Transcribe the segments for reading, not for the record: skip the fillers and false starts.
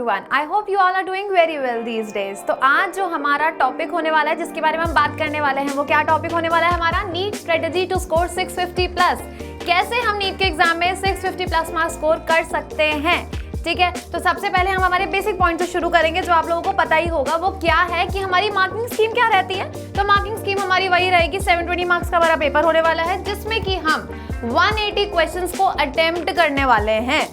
everyone. I hope you all are doing very well these days. तो आज जो हमारा टॉपिक होने वाला है, जिसके बारे में हम बात करने वाले हैं, वो क्या टॉपिक होने वाला है हमारा? NEET strategy to score 650 plus. कैसे हम नीट के एग्जाम में 650 प्लस मार्क्स स्कोर कर सकते हैं। ठीक है, तो सबसे पहले हम हमारे बेसिक पॉइंट से शुरू करेंगे, जो आप लोगों को पता ही होगा। वो क्या है कि हमारी मार्किंग स्कीम क्या रहती है। तो मार्किंग स्कीम हमारी वही रहेगी, 720 मार्क्स का हमारा पेपर होने वाला है, जिसमें कि हम 180 क्वेश्चंस को अटेम्प्ट करने वाले हैं।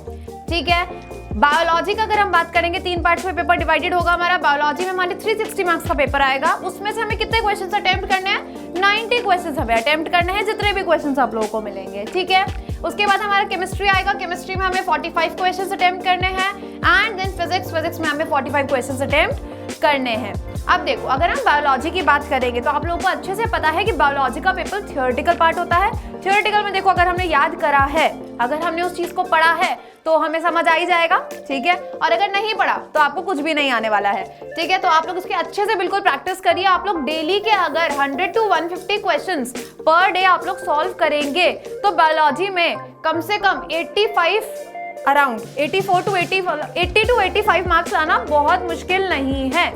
ठीक है, बायोलॉजी का अगर हम बात करेंगे, 3 पार्ट्स में पेपर डिवाइडेड होगा हमारा। बायोलॉजी में हमारे 360 मार्क्स का पेपर आएगा। उसमें से हमें कितने क्वेश्चंस अटेम्प्ट करने हैं? 90 क्वेश्चंस हमें अटेम्प्ट करने हैं, जितने भी क्वेश्चंस आप लोगों को मिलेंगे। ठीक है, उसके बाद हमारा केमिस्ट्री आएगा। केमिस्ट्री में हमें 45 क्वेश्चंस अटेम्प्ट करने हैं। एंड देन फिजिक्स में हमें 45 क्वेश्चंस अटेम्प्ट करने हैं। अब देखो, अगर हम बायोलॉजी की बात करेंगे तो आप लोगों को अच्छे से पता है कि बायोलॉजी का पेपर थियोरेटिकल पार्ट होता है। थियोरेटिकल में देखो, अगर हमने याद करा है, अगर हमने उस चीज को पढ़ा है तो हमें समझ आ ही जाएगा। ठीक है, और अगर नहीं पढ़ा तो आपको कुछ भी नहीं आने वाला है। ठीक है, तो आप लोग इसके अच्छे से बिल्कुल प्रैक्टिस करिए। आप लोग डेली के अगर 100 to 150 क्वेश्चंस पर डे आप लोग सॉल्व करेंगे तो बायोलॉजी में कम से कम 84 to 85 मार्क्स लाना बहुत मुश्किल नहीं है।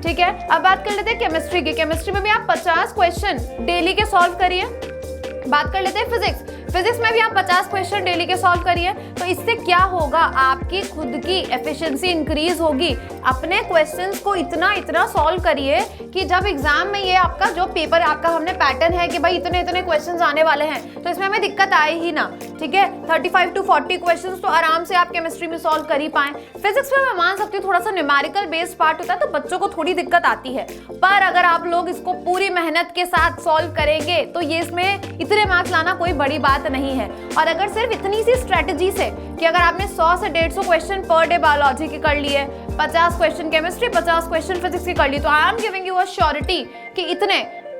ठीक है, अब बात कर लेते हैं केमिस्ट्री की। केमिस्ट्री में भी आप 50 क्वेश्चन डेली के सॉल्व करिए। बात कर लेते हैं फिजिक्स में भी आप 50 क्वेश्चन डेली के सॉल्व करिए। तो इससे क्या होगा, आपकी खुद की एफिशिएंसी इंक्रीज होगी। अपने क्वेश्चंस को इतना सॉल्व करिए कि जब एग्जाम में ये आपका जो पेपर आपका हमने पैटर्न है कि भाई इतने क्वेश्चंस आने वाले हैं, तो इसमें हमें दिक्कत आए ही ना। ठीक है, 35 to 40 क्वेश्चंस तो आराम से आप केमिस्ट्री में सॉल्व कर ही पाए। फिजिक्स में मैं मान सकती हूँ थोड़ा सा न्यूमेरिकल बेस्ड पार्ट होता है, तो बच्चों को थोड़ी दिक्कत आती है। पर अगर आप लोग इसको पूरी मेहनत के साथ सॉल्व करेंगे तो ये इसमें इतने मार्क्स लाना कोई बड़ी बात नहीं है। और अगर सिर्फ इतनी सी स्ट्रेटेजी से कि अगर आपने 100 से 150 क्वेश्चन पर डे बायोलॉजी के कर लिए, 50 क्वेश्चन केमिस्ट्री, 50 क्वेश्चन फिजिक्स की कर ली, तो आई am giving you a surety कि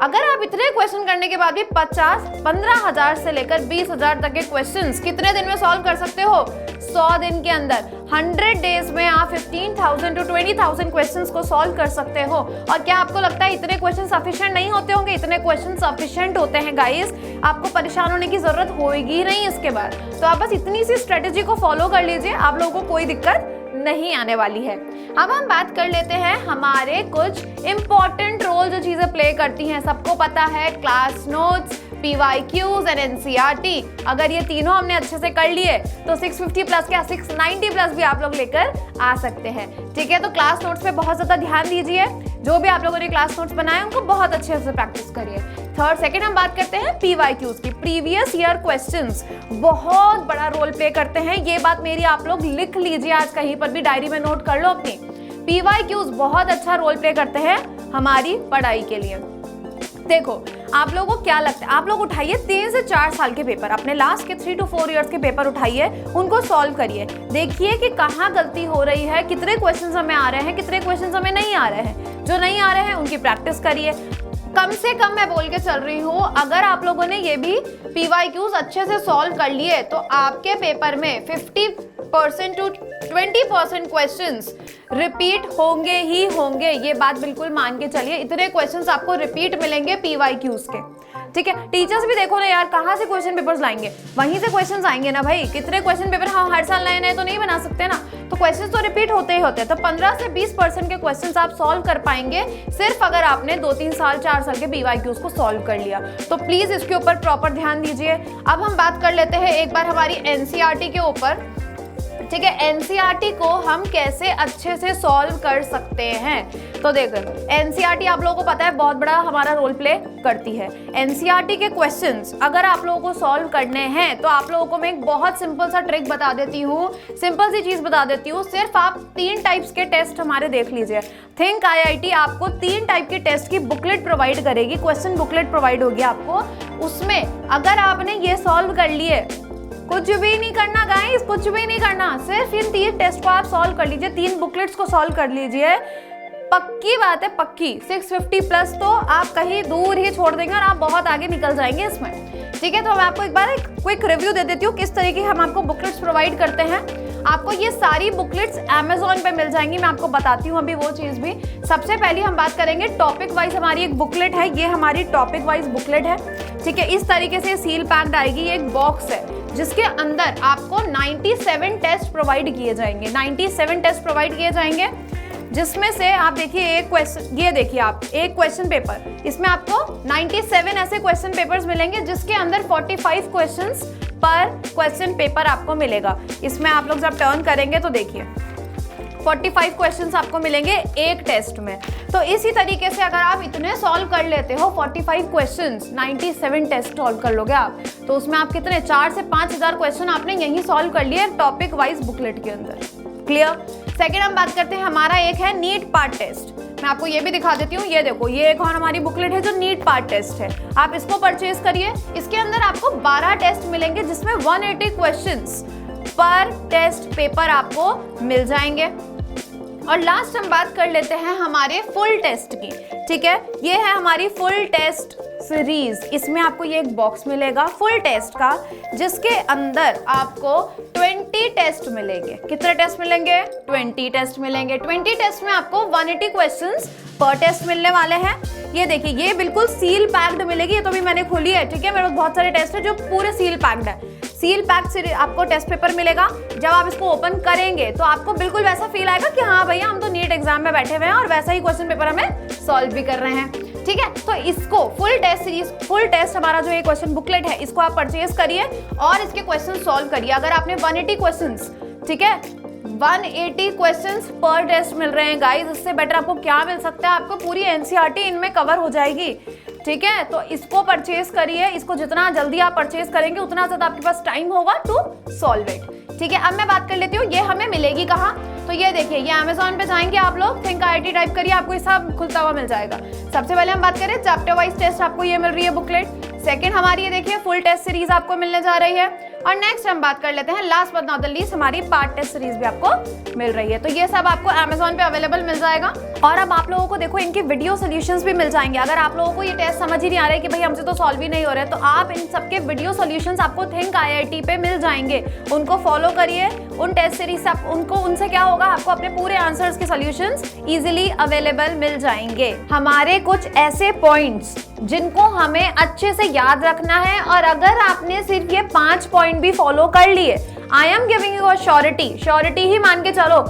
अगर आप इतने क्वेश्चन करने के बाद भी 15,000 से लेकर 20,000 तक के क्वेश्चंस कितने दिन में सॉल्व कर सकते हो? 100 दिन के अंदर। 100 डेज में आप 15,000 to 20,000 क्वेश्चंस को सॉल्व कर सकते हो। और क्या आपको लगता है इतने क्वेश्चन सफिशिएंट नहीं होते होंगे? इतने क्वेश्चन सफिशिएंट होते हैं गाइस। आपको परेशान होने की जरूरत होगी नहीं इसके बाद। तो आप बस इतनी सी स्ट्रेटेजी को फॉलो कर लीजिए, आप लोगों को कोई दिक्कत नहीं आने वाली है। अब हम बात कर लेते हैं हमारे कुछ इंपॉर्टेंट रोल जो चीजें प्ले करती हैं। सबको पता है class notes, PYQs and NCERT। अगर ये तीनों हमने अच्छे से कर लिए तो 650 प्लस क्या 690 प्लस भी आप लोग लेकर आ सकते हैं। ठीक है, तो क्लास नोट्स पे बहुत ज्यादा ध्यान दीजिए। जो भी आप लोगों ने क्लास नोट्स बनाए उनको बहुत अच्छे से प्रैक्टिस करिए। सेकंड हम बात करते हैं PYQs की। प्रीवियस ईयर क्वेश्चंस बहुत बड़ा रोल प्ले करते हैं। ये बात मेरी आप लोग लिख लीजिए, आज कहीं पर भी डायरी में नोट कर लो अपनी। PYQs बहुत अच्छा रोल प्ले करते हैं हमारी पढ़ाई के लिए। देखो, आप लोगों को क्या लगता है, आप लोग उठाइए 3 से 4 साल के पेपर, अपने लास्ट के 3 to 4 इयर्स के पेपर उठाइए, उनको सॉल्व करिए। देखिए कि कहाँ गलती हो रही है, कितने क्वेश्चंस हमें आ रहे हैं, कितने क्वेश्चंस हमें नहीं आ रहे हैं। जो नहीं आ रहे हैं उनकी प्रैक्टिस करिए। कम से कम मैं बोल के चल रही हूँ, अगर आप लोगों ने ये भी PYQs अच्छे से सॉल्व कर लिए तो आपके पेपर में 50% to 20% क्वेश्चंस रिपीट होंगे ही होंगे। ये बात बिल्कुल मान के चलिए, इतने क्वेश्चंस आपको रिपीट मिलेंगे PYQs के। ठीक है, टीचर्स भी देखो ना यार, कहाँ से क्वेश्चन पेपर्स लाएंगे? वहीं से क्वेश्चंस आएंगे ना भाई। कितने क्वेश्चन पेपर हम हर साल नए नए तो नहीं बना सकते ना, तो क्वेश्चंस तो रिपीट होते ही होते हैं। तो 15 से 20% के क्वेश्चंस आप सॉल्व कर पाएंगे सिर्फ अगर आपने 2-3 साल 4 साल के PYQs को सॉल्व कर लिया। तो प्लीज इसके ऊपर प्रॉपर ध्यान दीजिए। अब हम बात कर लेते हैं एक बार हमारी NCERT के ऊपर। ठीक है, NCERT को हम कैसे अच्छे से सॉल्व कर सकते हैं। तो देखो, NCERT आप लोगों को पता है बहुत बड़ा हमारा रोल प्ले करती है। NCERT के क्वेश्चंस अगर आप लोगों को सॉल्व करने हैं तो आप लोगों को मैं एक बहुत सिंपल सा ट्रिक बता देती हूँ, सिंपल सी चीज बता देती हूँ। सिर्फ आप 3 टाइप्स के टेस्ट हमारे देख लीजिए। थिंक IIT आपको 3 टाइप के टेस्ट की बुकलेट प्रोवाइड करेगी, क्वेश्चन बुकलेट प्रोवाइड होगी आपको। उसमें अगर आपने ये सॉल्व कर लिए, कुछ भी नहीं करना गाइस, कुछ भी नहीं करना, सिर्फ इन 3 टेस्ट को आप सॉल्व कर लीजिए, 3 बुकलेट्स को सॉल्व कर लीजिए। पक्की बात है, पक्की 650 प्लस तो आप कहीं दूर ही छोड़ देंगे और आप बहुत आगे निकल जाएंगे इसमें। ठीक है, तो मैं आपको एक बार एक क्विक रिव्यू दे देती हूँ किस तरीके हम आपको बुकलेट्स प्रोवाइड करते हैं। आपको ये सारी बुकलेट्स Amazon पे मिल जाएंगी, मैं आपको बताती हूँ अभी वो चीज़ भी। सबसे पहले हम बात करेंगे टॉपिक वाइज हमारी एक बुकलेट है, ये हमारी टॉपिक वाइज बुकलेट है। ठीक है, इस तरीके से सील पैक्ड आएगी, ये एक बॉक्स है। जिसके अंदर आपको 97 टेस्ट प्रोवाइड किए जाएंगे, 97 टेस्ट प्रोवाइड किए जाएंगे, जिसमें से आप देखिए एक क्वेश्चन, ये देखिए आप एक क्वेश्चन पेपर, इसमें आपको 97 ऐसे क्वेश्चन पेपर्स मिलेंगे जिसके अंदर 45 क्वेश्चंस पर क्वेश्चन पेपर आपको मिलेगा। इसमें आप लोग जब टर्न करेंगे तो देखिए 45 क्वेश्चंस आपको मिलेंगे एक टेस्ट में। तो इसी तरीके से अगर आप इतने सॉल्व कर लेते हो 45 क्वेश्चंस, 97 टेस्ट सॉल्व कर लोगे आप, तो उसमें आप कितने 4 से 5,000 क्वेश्चन आपने यही सॉल्व कर लिए टॉपिक वाइज बुकलेट के अंदर। क्लियर। सेकेंड हम बात करते हैं, हमारा एक है नीट पार्ट टेस्ट। मैं आपको ये भी दिखा देती हूँ, ये देखो ये एक और हमारी बुकलेट है जो नीट पार्ट टेस्ट है, आप इसको परचेज करिए। इसके अंदर आपको 12 टेस्ट मिलेंगे जिसमें 180 क्वेश्चंस पर टेस्ट पेपर आपको मिल जाएंगे। और लास्ट हम बात कर लेते हैं हमारे फुल टेस्ट की, ठीक है। ये है हमारी फुल टेस्ट सीरीज। इसमें आपको ये एक बॉक्स मिलेगा फुल टेस्ट का, जिसके अंदर आपको 20 टेस्ट मिलेंगे। कितने टेस्ट मिलेंगे? 20 टेस्ट मिलेंगे। 20 टेस्ट में आपको 180 क्वेश्चंस पर टेस्ट मिलने वाले हैं। ये देखिए ये बिल्कुल सील पैक्ड मिलेगी, ये तो भी मैंने खोली है, ठीक है। मेरे पास बहुत सारे टेस्ट है जो पूरे सील पैक्ड है। सील पैक से आपको टेस्ट पेपर मिलेगा। जब आप इसको ओपन करेंगे तो आपको बिल्कुल वैसा फील आएगा कि हाँ भैया हम तो नीट एग्जाम में बैठे हुए हैं और वैसा ही क्वेश्चन पेपर हमें सॉल्व भी कर रहे हैं, ठीक है। तो इसको full test series, full test हमारा जो ये क्वेश्चन बुकलेट है, इसको आप परचेज करिए और इसके क्वेश्चन सॉल्व करिए। अगर आपने 180 क्वेश्चंस, ठीक है, 180 क्वेश्चंस पर टेस्ट मिल रहे हैं गाइस, इससे बेटर आपको क्या मिल सकता है? आपको पूरी एनसीईआरटी इनमें कवर हो जाएगी, ठीक है। तो इसको परचेज करिए, इसको जितना जल्दी आप परचेज करेंगे उतना ज्यादा आपके पास टाइम होगा टू सॉल्व इट, ठीक है। अब मैं बात कर लेती हूँ ये हमें मिलेगी कहाँ। तो ये देखिए ये अमेजोन पे जाएंगे आप लोग, थिंक IIT टाइप करिए, आपको ये सब खुलता हुआ मिल जाएगा। सबसे पहले हम बात करें चैप्टर वाइज टेस्ट, आपको ये मिल रही है बुकलेट। सेकंड हमारी ये देखिए फुल टेस्ट सीरीज आपको मिलने जा रही है। और नेक्स्ट हम बात कर लेते हैं last but not the least, हमारी पार्ट टेस्ट सीरीज भी आपको मिल रही है। तो ये सब आपको अमेजोन पे अवेलेबल मिल जाएगा। और अब आप लोगों को देखो इनके वीडियो सोल्यूशंस भी मिल जाएंगे। अगर आप लोगों को ये टेस्ट समझ ही नहीं आ रहा है कि भाई हमसे तो सॉल्व ही नहीं हो रहा है, तो आप इन सबके वीडियो सोल्यूशंस आपको थिंक IIT पे मिल जाएंगे। उनको फॉलो करिए, उन टेस्ट सीरीज से उनको उनसे क्या होगा, आपको अपने पूरे आंसर्स के सोल्यूशंस इजीली अवेलेबल मिल जाएंगे। हमारे कुछ ऐसे पॉइंट्स जिनको हमें अच्छे से याद रखना है, और अगर आपने सिर्फ ये 5 पॉइंट भी फॉलो कर लिए, I am giving you a surety ही मान के चलो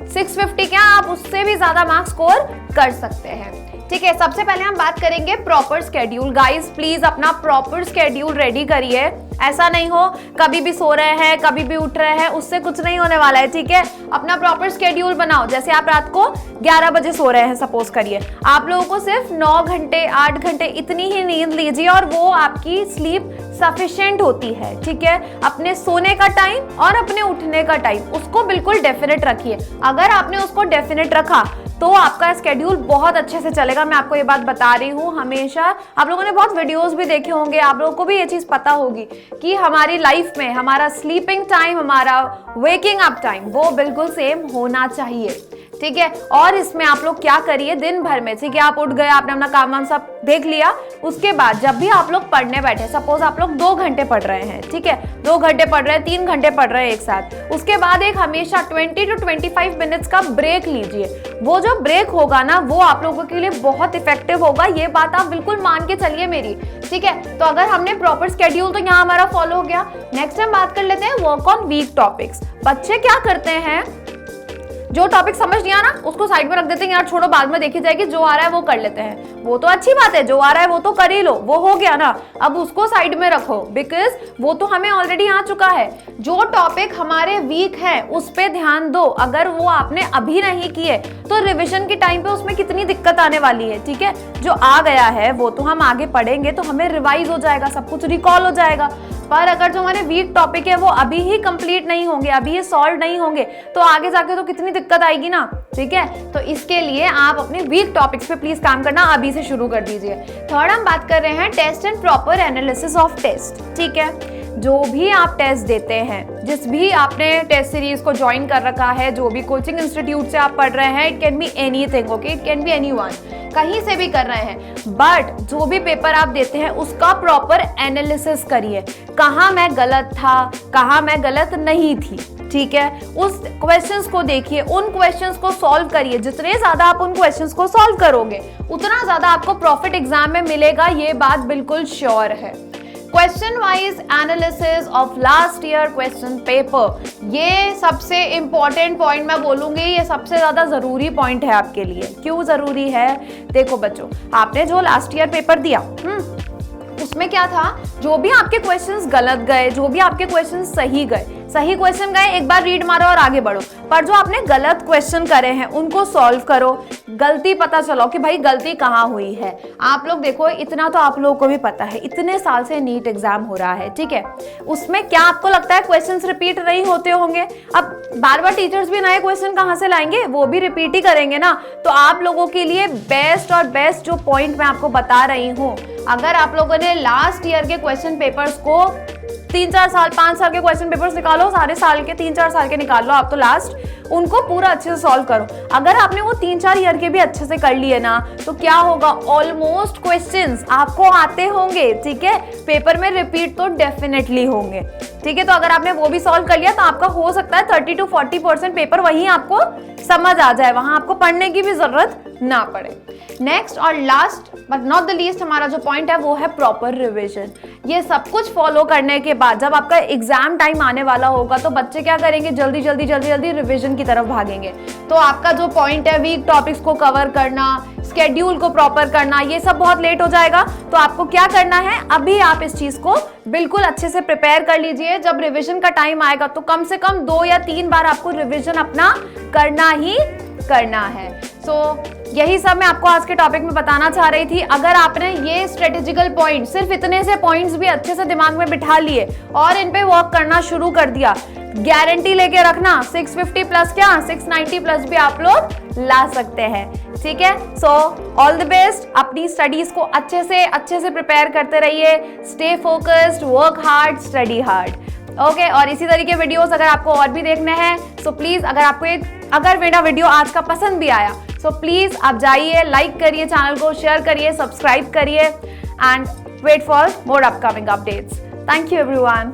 650 क्या आप उससे भी ज्यादा मार्क्स स्कोर कर सकते हैं, ठीक है। सबसे पहले हम बात करेंगे प्रॉपर स्केड्यूल। गाइस प्लीज अपना प्रॉपर स्केड्यूल रेडी करिए। ऐसा नहीं हो कभी भी सो रहे हैं कभी भी उठ रहे हैं, उससे कुछ नहीं होने वाला है, ठीक है। अपना प्रॉपर स्केड्यूल बनाओ। जैसे आप रात को 11 बजे सो रहे हैं, सपोज करिए, आप लोगों को सिर्फ 9 घंटे 8 घंटे इतनी ही नींद लीजिए और वो आपकी स्लीप सफिशिएंट होती है, ठीक है। अपने सोने का टाइम और अपने उठने का टाइम उसको बिल्कुल डेफिनेट रखिए। अगर आपने उसको डेफिनेट रखा तो आपका स्केड्यूल बहुत अच्छे से चलेगा। मैं आपको ये बात बता रही हूँ, हमेशा आप लोगों ने बहुत वीडियोस भी देखे होंगे, आप लोगों को भी ये चीज पता होगी कि हमारी लाइफ में हमारा स्लीपिंग टाइम, हमारा वेकिंग अप टाइम वो बिल्कुल सेम होना चाहिए, ठीक है। और इसमें आप लोग क्या करिए दिन भर में, ठीक है, आप उठ गए, आपने अपना काम वाम सब देख लिया, उसके बाद जब भी आप लोग पढ़ने बैठे, सपोज आप लोग 2 घंटे पढ़ रहे हैं, ठीक है, 2 घंटे पढ़ रहे हैं, 3 घंटे पढ़ रहे हैं एक साथ, उसके बाद एक हमेशा 20 to 25 मिनट्स का ब्रेक लीजिए। वो जो ब्रेक होगा ना वो आप लोगों के लिए बहुत इफेक्टिव होगा, ये बात आप बिल्कुल मान के चलिए मेरी, ठीक है। तो अगर हमने प्रॉपर स्केड्यूल तो यहाँ हमारा फॉलो हो गया। नेक्स्ट हम बात कर लेते हैं वर्क ऑन वीक टॉपिक्स। बच्चे क्या करते हैं, जो टॉपिक समझ नहीं आ रहा उसको साइड में रख देते हैं, यार छोड़ो बाद में देखी जाएगी, जो आ रहा है वो कर लेते हैं। वो तो अच्छी बात है, जो आ रहा है वो तो कर ही लो, वो हो गया ना, अब उसको साइड में रखो, बिकॉज वो तो हमें ऑलरेडी आ चुका है। जो टॉपिक हमारे वीक है उस पे ध्यान दो। अगर वो आपने अभी नहीं किए तो रिविजन के टाइम पे उसमें कितनी दिक्कत आने वाली है, ठीक है। जो आ गया है वो तो हम आगे पढ़ेंगे तो हमें रिवाइज हो जाएगा, सब कुछ रिकॉल हो जाएगा। पर अगर जो हमारे वीक टॉपिक है वो अभी ही कंप्लीट नहीं होंगे, अभी ये सॉल्व नहीं होंगे, तो आगे जाके तो कितनी दिक्कत आएगी ना, ठीक है। तो इसके लिए आप अपने वीक टॉपिक्स पे प्लीज काम करना अभी से शुरू कर दीजिए। थर्ड हम बात कर रहे हैं test and proper analysis of test, ठीक है। जो भी आप टेस्ट देते हैं, जिस भी आपने टेस्ट सीरीज को ज्वाइन कर रखा है, जो भी कोचिंग इंस्टीट्यूट से आप पढ़ रहे हैं, it can be anything, okay, it can be anyone, कहीं से भी कर रहे हैं, बट जो भी पेपर आप देते हैं उसका प्रॉपर एनालिसिस करिए। कहाँ मैं गलत था, कहाँ मैं गलत नहीं थी, ठीक है। उस क्वेश्चंस को देखिए, उन क्वेश्चंस को सॉल्व करिए। जितने ज्यादा आप उन क्वेश्चंस को सॉल्व करोगे उतना ज्यादा आपको प्रॉफिट एग्जाम में मिलेगा, ये बात बिल्कुल श्योर है। Question wise analysis of last year question paper, ये सबसे इंपॉर्टेंट पॉइंट मैं बोलूंगी, ये सबसे ज्यादा जरूरी पॉइंट है आपके लिए। क्यों जरूरी है? देखो बच्चों, आपने जो लास्ट ईयर पेपर दिया उसमें क्या था, जो भी आपके क्वेश्चंस गलत गए, जो भी आपके क्वेश्चंस सही गए, सही क्वेश्चन गए एक बार रीड मारो और आगे बढ़ो, पर जो आपने गलत क्वेश्चन करे हैं उनको सॉल्व करो, गलती पता चलो कि भाई गलती कहाँ हुई है। आप लोग देखो, इतना तो आप लोगों को भी पता है, इतने साल से नीट एग्जाम हो रहा है, ठीक है, उसमें क्या आपको लगता है क्वेश्चंस रिपीट नहीं होते होंगे? अब बार बार टीचर्स भी नए क्वेश्चन कहाँ से लाएंगे, वो भी रिपीट ही करेंगे ना। तो आप लोगों के लिए बेस्ट और बेस्ट जो पॉइंट मैं आपको बता रही हूँ, अगर आप लोगों ने लास्ट ईयर के क्वेश्चन पेपर्स को 3-4 साल 5 साल के क्वेश्चन पेपर्स निकालो, सारे साल के 3-4 साल के निकाल लो आप, तो लास्ट उनको पूरा अच्छे से सॉल्व करो। अगर आपने वो 3-4 ईयर के भी अच्छे से कर लिए ना, तो क्या होगा, ऑलमोस्ट क्वेश्चंस आपको आते होंगे, ठीक है, पेपर में रिपीट तो डेफिनेटली होंगे, ठीक है। तो अगर आपने वो भी सॉल्व कर लिया तो आपका हो सकता है 30 to 40% पेपर वहीं आपको समझ आ जाए, वहां आपको पढ़ने की भी जरूरत ना पड़े। नेक्स्ट और last but not the least हमारा जो पॉइंट है वो है प्रॉपर रिवीजन। ये सब कुछ फॉलो करने के बाद जब आपका एग्जाम टाइम आने वाला होगा तो बच्चे क्या करेंगे, जल्दी जल्दी जल्दी जल्दी रिवीजन की तरफ भागेंगे। तो आपका जो पॉइंट है वीक टॉपिक्स को कवर करना, स्केड्यूल को प्रॉपर करना, ये सब बहुत लेट हो जाएगा। तो आपको क्या करना है, अभी आप इस चीज को बिल्कुल अच्छे से प्रिपेयर कर लीजिए। जब रिवीजन का टाइम आएगा तो कम से कम 2 या 3 बार आपको रिवीजन अपना करना ही करना है। यही सब मैं आपको आज के टॉपिक में बताना चाह रही थी। अगर आपने ये स्ट्रेटेजिकल पॉइंट, सिर्फ इतने से पॉइंट्स भी अच्छे से दिमाग में बिठा लिए और इन पे वर्क करना शुरू कर दिया, गारंटी लेके रखना 650 प्लस क्या 690 प्लस भी आप लोग ला सकते हैं, ठीक है। सो ऑल द बेस्ट, अपनी स्टडीज को अच्छे से प्रिपेयर करते रहिए। Stay focused, work hard, study hard, okay. और इसी तरीके वीडियोस अगर आपको और भी देखने हैं सो प्लीज, अगर मेरा वीडियो आज का पसंद भी आया सो प्लीज आप जाइए, लाइक करिए, चैनल को शेयर करिए, सब्सक्राइब करिए and wait for more upcoming updates. Thank you everyone.